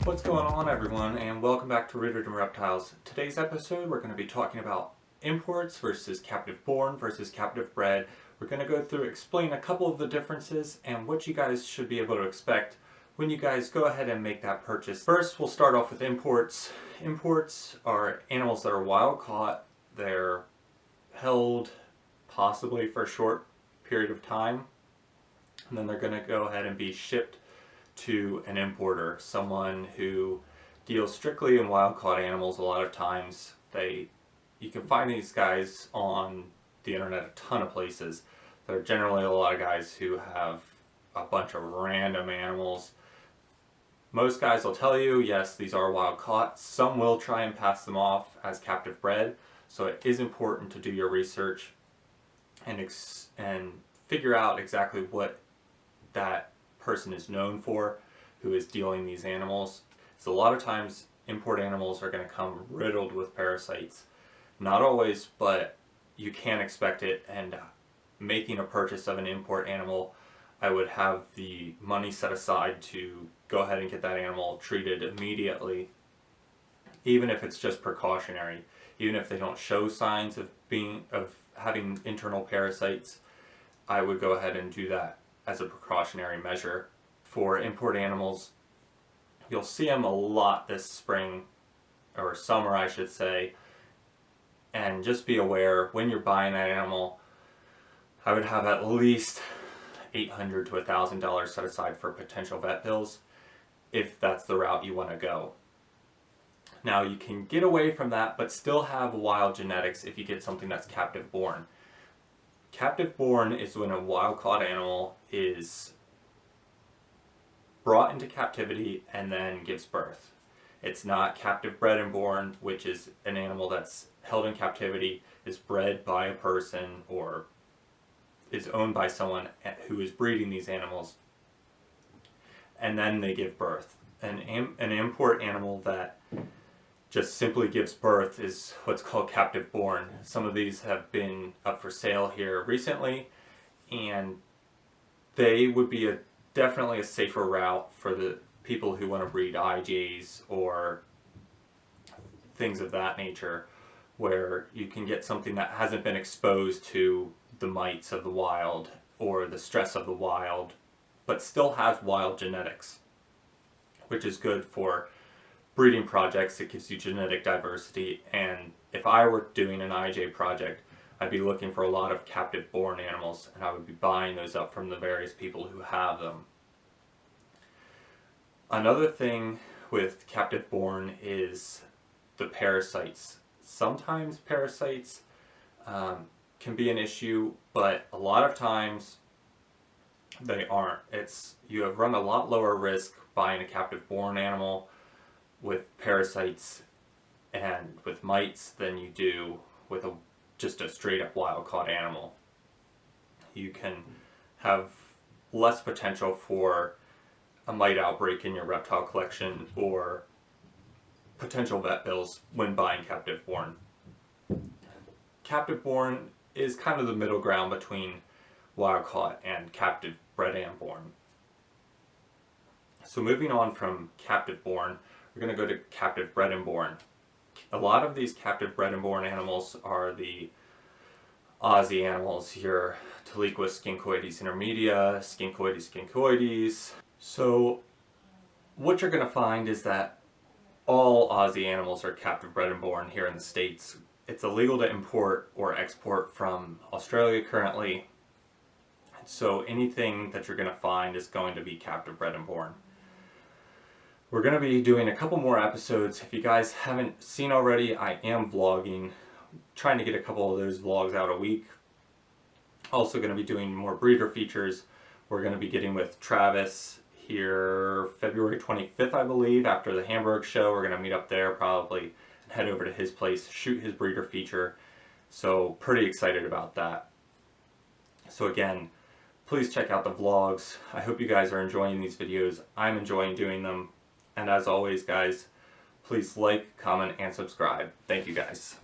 What's going on, everyone, and welcome back to Rooted in Reptiles. Today's episode we're going to be talking about imports versus captive born versus captive bred. We're going to go through, explain a couple of the differences and what you guys should be able to expect when you guys go ahead and make that purchase. First, we'll start off with imports. Imports are animals that are wild caught. They're held possibly for a short period of time, and then they're going to go ahead and be shipped to an importer, someone who deals strictly in wild caught animals. A lot of times you can find these guys on the internet a ton of places. There are generally a lot of guys who have a bunch of random animals. Most guys will tell you, yes, these are wild caught. Some will try and pass them off as captive bred, so it is important to do your research and figure out exactly what that person is known for who is dealing these animals. So a lot of times import animals are going to come riddled with parasites. Not always, but you can expect it. And making a purchase of an import animal, I would have the money set aside to go ahead and get that animal treated immediately, even if it's just precautionary. Even if they don't show signs of having internal parasites, I would go ahead and do that as a precautionary measure. For import animals, you'll see them a lot this spring, or summer I should say, and just be aware when you're buying that animal, I would have at least $800 to $1,000 set aside for potential vet bills if that's the route you want to go. Now, you can get away from that but still have wild genetics if you get something that's captive born. Captive born is when a wild caught animal is brought into captivity and then gives birth. It's not captive bred and born, which is an animal that's held in captivity, is bred by a person or is owned by someone who is breeding these animals, and then they give birth. An import animal that just simply gives birth is what's called captive born. Some of these have been up for sale here recently, and they would be definitely a safer route for the people who want to breed IJs or things of that nature, where you can get something that hasn't been exposed to the mites of the wild or the stress of the wild, but still has wild genetics, which is good for breeding projects. It gives you genetic diversity, and if I were doing an IJ project, I'd be looking for a lot of captive born animals, and I would be buying those up from the various people who have them. Another thing with captive born is the parasites. Sometimes parasites can be an issue, but a lot of times they aren't. You have run a lot lower risk buying a captive born animal with parasites and with mites than you do with just a straight up wild caught animal. You can have less potential for a mite outbreak in your reptile collection or potential vet bills when buying captive born. Captive born is kind of the middle ground between wild caught and captive bred and born. So moving on from captive born, we're going to go to captive bred and born. A lot of these captive bred and born animals are the Aussie animals, your Taliqua skincoides intermedia, skincoides skincoides. So what you're going to find is that all Aussie animals are captive bred and born here in the States. It's illegal to import or export from Australia currently. So anything that you're going to find is going to be captive bred and born. We're going to be doing a couple more episodes. If you guys haven't seen already, I am vlogging, trying to get a couple of those vlogs out a week. Also going to be doing more breeder features. We're going to be getting with Travis here February 25th, I believe, after the Hamburg show. We're going to meet up there probably and head over to his place, shoot his breeder feature. So pretty excited about that. So again, please check out the vlogs. I hope you guys are enjoying these videos. I'm enjoying doing them. And as always, guys, please like, comment, and subscribe. Thank you, guys.